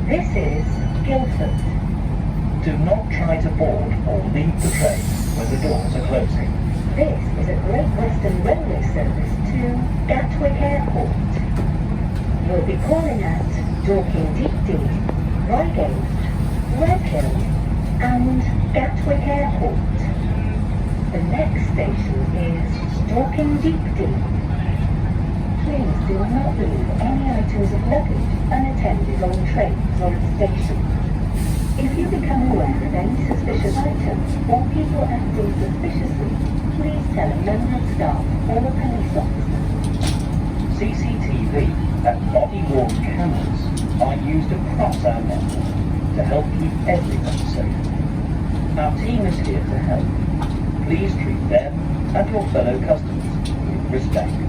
This is Guildford. Do not try to board or leave the train when the doors are closing. This is a Great Western Railway service to Gatwick Airport. You'll be calling at Dorking Deepdene, Reigate, Redhill and Gatwick Airport. The next station is Dorking Deepdene. Please do not leave any items of luggage unattended on trains or at stations. If you become aware of any suspicious items or people acting suspiciously, please tell a member of staff or a police officer. CCTV and body-worn cameras are used across our network to help keep everyone safe. Our team is here to help. Please treat them and your fellow customers with respect.